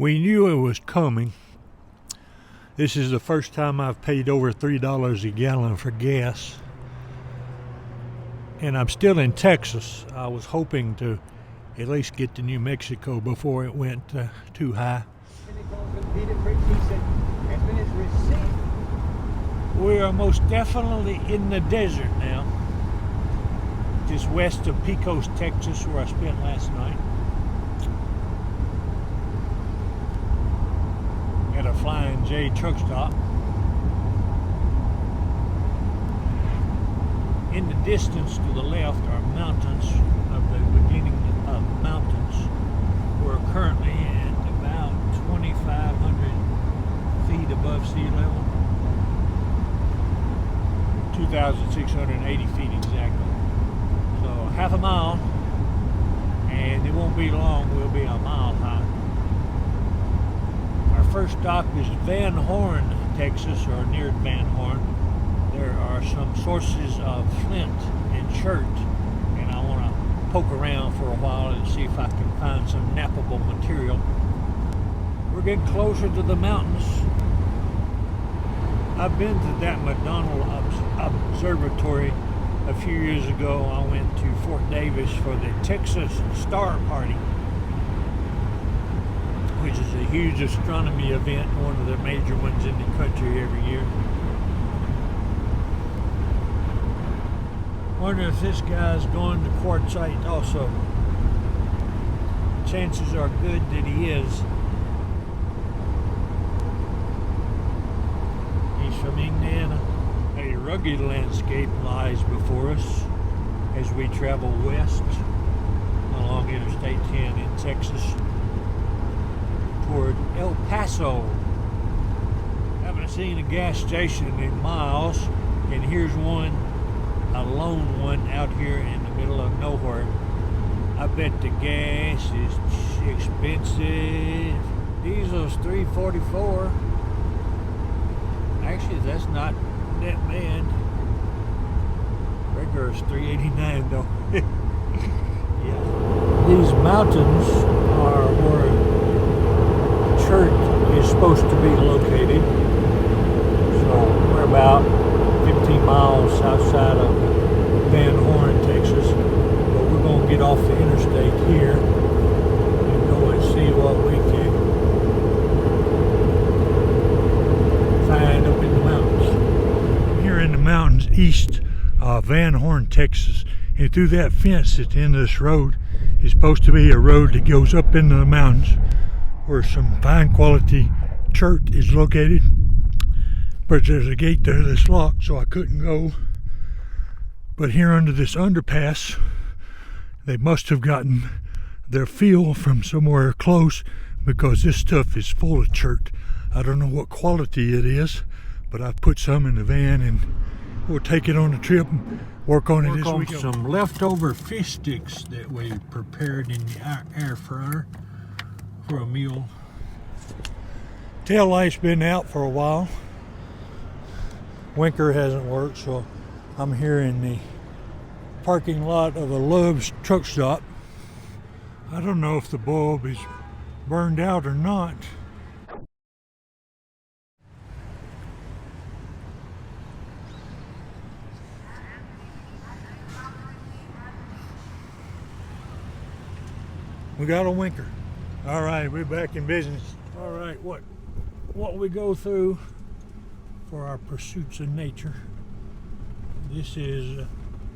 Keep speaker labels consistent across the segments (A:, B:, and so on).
A: We knew it was coming. This is the first time I've paid over $3 a gallon for gas. And I'm still in Texas. I was hoping to at least get to New Mexico before it went too high. We are most definitely in the desert now. Just west of Pecos, Texas, where I spent last night. At a Flying J truck stop. In the distance to the left are mountains, of the beginning of mountains. We're currently at about 2,500 feet above sea level. 2,680 feet exactly. So half a mile, and it won't be long, we'll be a mile high. Our first stop is Van Horn, Texas, or near Van Horn. There are some sources of flint and chert, and I want to poke around for a while and see if I can find some knappable material. We're getting closer to the mountains. I've been to that McDonald Observatory a few years ago. I went to Fort Davis for the Texas Star Party, which is a huge astronomy event, one of the major ones in the country every year. Wonder if this guy's going to quartzite also. Chances are good that he is. He's from Indiana. A rugged landscape lies before us as we travel west along Interstate 10 in Texas toward El Paso. Haven't seen a gas station in miles, and here's one, a lone one out here in the middle of nowhere. I bet the gas is expensive. Diesel's $3.44. Actually, that's not that bad. Regular's $3.89 though. Yeah. These mountains are where church is supposed to be located. So we're about 15 miles outside of Van Horn, Texas. But we're going to get off the interstate here and go and see what we can find up in the mountains. Here in the mountains east of Van Horn, Texas, and through that fence at the end of this road is supposed to be a road that goes up into the mountains where some fine quality chert is located. But there's a gate there that's locked, so I couldn't go. But here under this underpass, they must have gotten their fuel from somewhere close, because this stuff is full of chert. I don't know what quality it is, but I've put some in the van and we'll take it on a trip and work on it this weekend. Some leftover fish sticks that we prepared in the air fryer for a meal. Tail light's been out for a while. Winker hasn't worked, so I'm here in the parking lot of a Love's truck stop. I don't know if the bulb is burned out or not. We got a winker. All right, we're back in business. All right, what we go through for our pursuits in nature. This is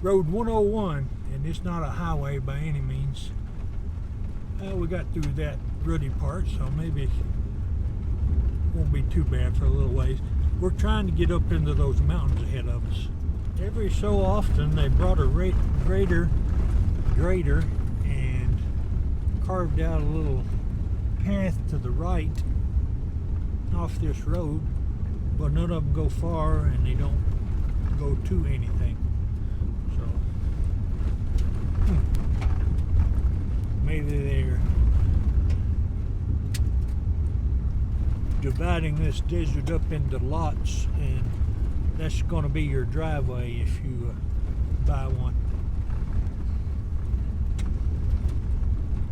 A: Road 101, and it's not a highway by any means. We got through that ruddy part, so maybe it won't be too bad for a little ways. We're trying to get up into those mountains ahead of us. Every so often they brought a grader and carved out a little path to the right off this road, but none of them go far and they don't go to anything. So maybe they're dividing this desert up into lots, and that's going to be your driveway if you buy one.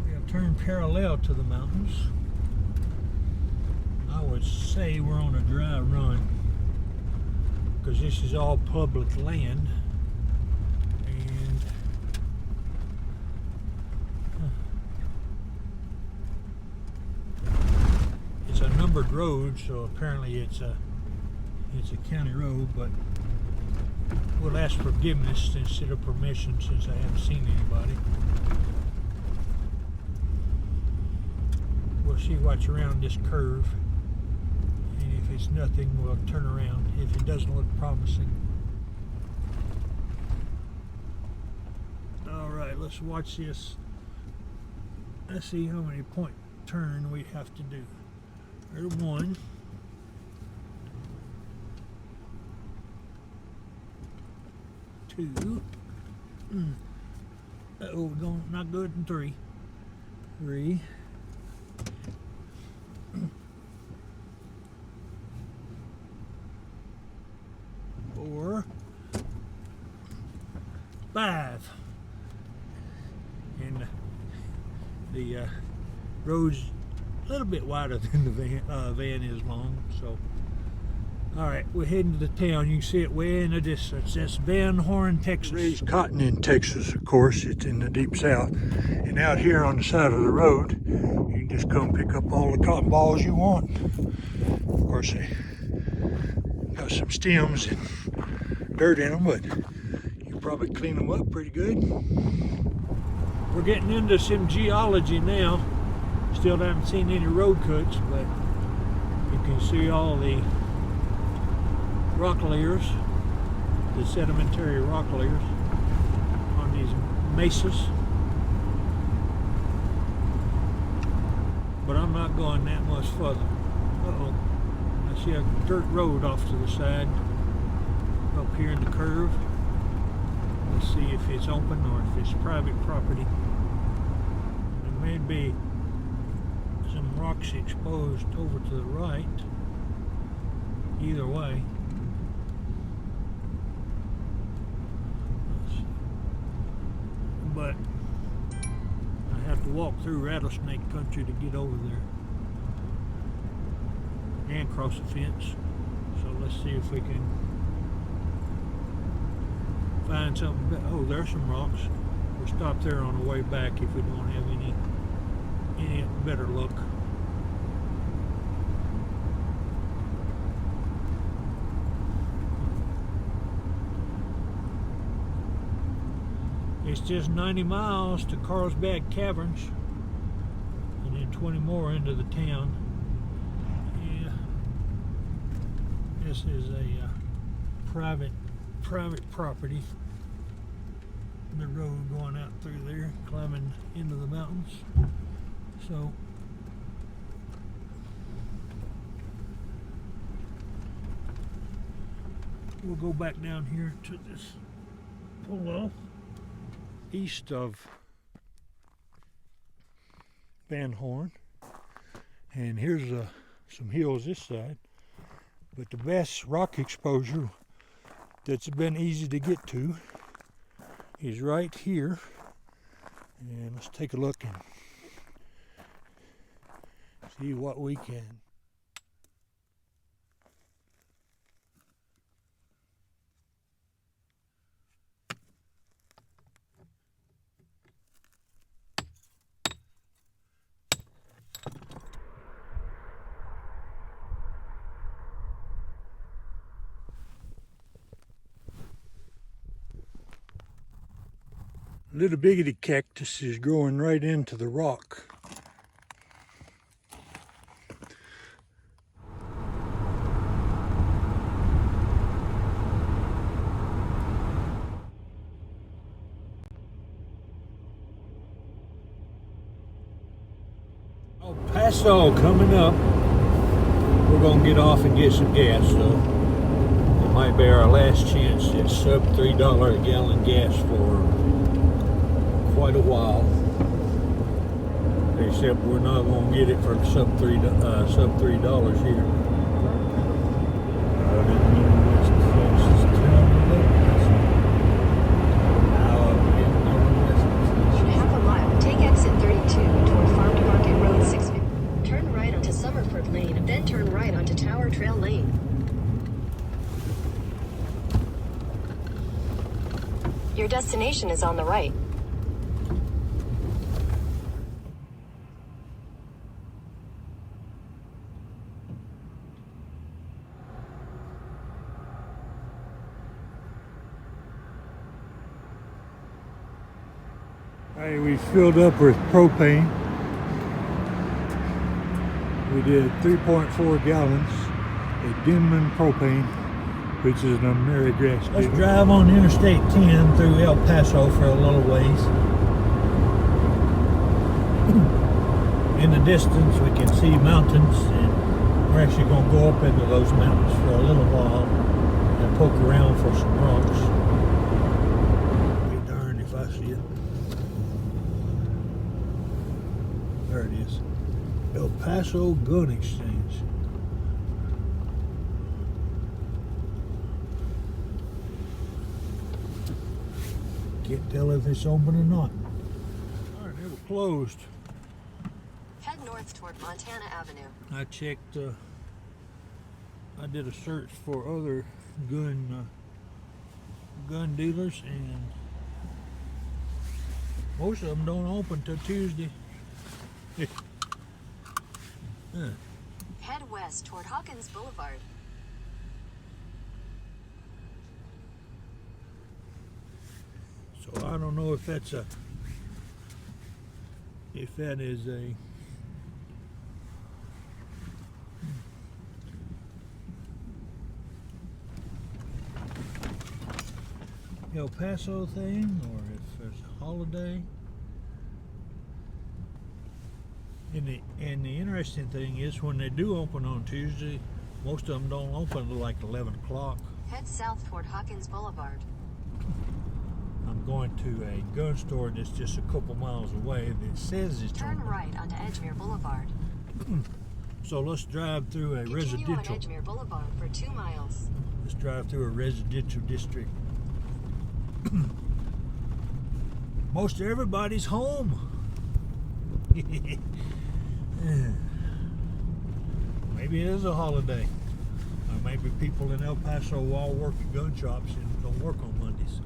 A: We're going to turn parallel to the mountains. say we're on a dry run because this is all public land, and it's a numbered road, so apparently it's a county road, but we'll ask forgiveness instead of permission since I haven't seen anybody. We'll see what's around this curve, and if it's nothing, we'll turn around if it doesn't look promising. Alright, let's watch this. Let's see how many point turn we have to do. There's one. Two. Uh-oh, going not good in three. Three. 4, 5, and the road's a little bit wider than the van is long. So, all right, we're heading to the town. You can see it way in the distance. That's Van Horn, Texas. Raised cotton in Texas, of course. It's in the deep south. And out here on the side of the road, you can just come pick up all the cotton balls you want. Of course, they got some stems and dirt in them, but you probably clean them up pretty good. We're getting into some geology now. Still haven't seen any road cuts, but you can see all the rock layers, the sedimentary rock layers on these mesas. But I'm not going that much further. Uh-oh. I see a dirt road off to the side up here in the curve. Let's see if it's open or if it's private property. There may be some rocks exposed over to the right. Either way. But I have to walk through rattlesnake country to get over there and cross the fence. So let's see if we can find something. Oh, there's some rocks. We'll stop there on the way back if we don't have any better luck. It's just 90 miles to Carlsbad Caverns, and then 20 more into the town. Yeah, this is a private property. The road going out through there, climbing into the mountains. So we'll go back down here to this pull off east of Van Horn, and here's some hills this side, but the best rock exposure that's been easy to get to is right here. And let's take a look and see what we can. Little biggity cactus is growing right into the rock. Oh, Paso coming up. We're gonna get off and get some gas though. It might be our last chance at sub $3 a gallon gas for quite a while, except we're not going to get it for sub $3 here.
B: In half a mile, take exit 32 toward Farm to Market Road 6. Turn right onto Summerford Lane, then turn right onto Tower Trail Lane. Your destination is on the right.
A: Hey, we filled up with propane. We did 3.4 gallons of Denman propane, which is an Amerigrass. Let's drive on Interstate 10 through El Paso for a little ways. In the distance we can see mountains, and we're actually going to go up into those mountains for a little while and poke around for some rocks. Be darned if I see it. There it is. El Paso Gun Exchange. Can't tell if it's open or not. Alright, they were closed.
B: Head north toward Montana Avenue.
A: I checked, I did a search for other gun dealers, and most of them don't open till Tuesday.
B: Head west toward Hawkins Boulevard.
A: So I don't know if that's a, if that is a El Paso thing, or if it's a holiday. And the interesting thing is, when they do open on Tuesday, most of them don't open until like 11 o'clock.
B: Head south toward Hawkins Boulevard.
A: I'm going to a gun store that's just a couple miles away that says it's
B: Turn
A: open.
B: right onto Edgemere Boulevard.
A: So let's drive through a
B: Continue
A: residential.
B: on Edgemere Boulevard for 2 miles.
A: Let's drive through a residential district. Most everybody's home. Maybe it is a holiday. Or maybe people in El Paso all work at gun shops and don't work on Mondays.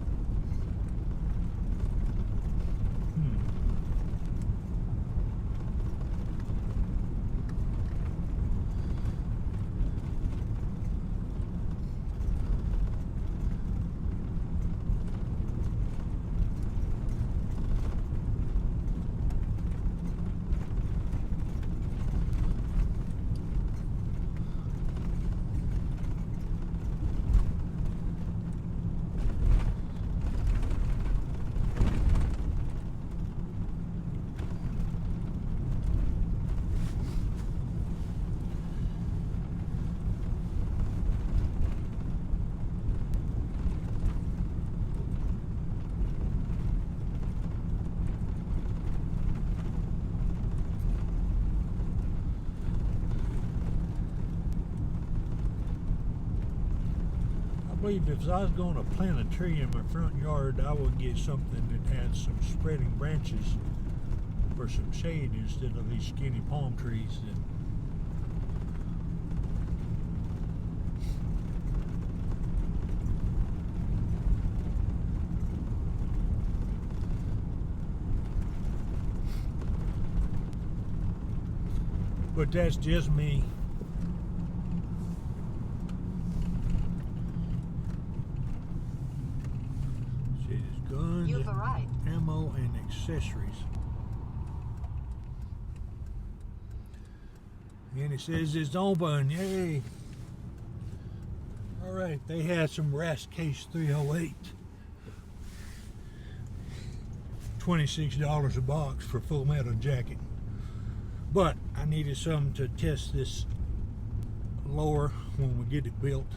A: I believe if I was going to plant a tree in my front yard, I would get something that had some spreading branches for some shade instead of these skinny palm trees. But that's just me. Guns,
B: You've arrived.
A: ammo, and accessories. And it says it's open. Yay! All right, they had some Rast Case 308. $26 a box for full metal jacket. But I needed something to test this lower when we get it built.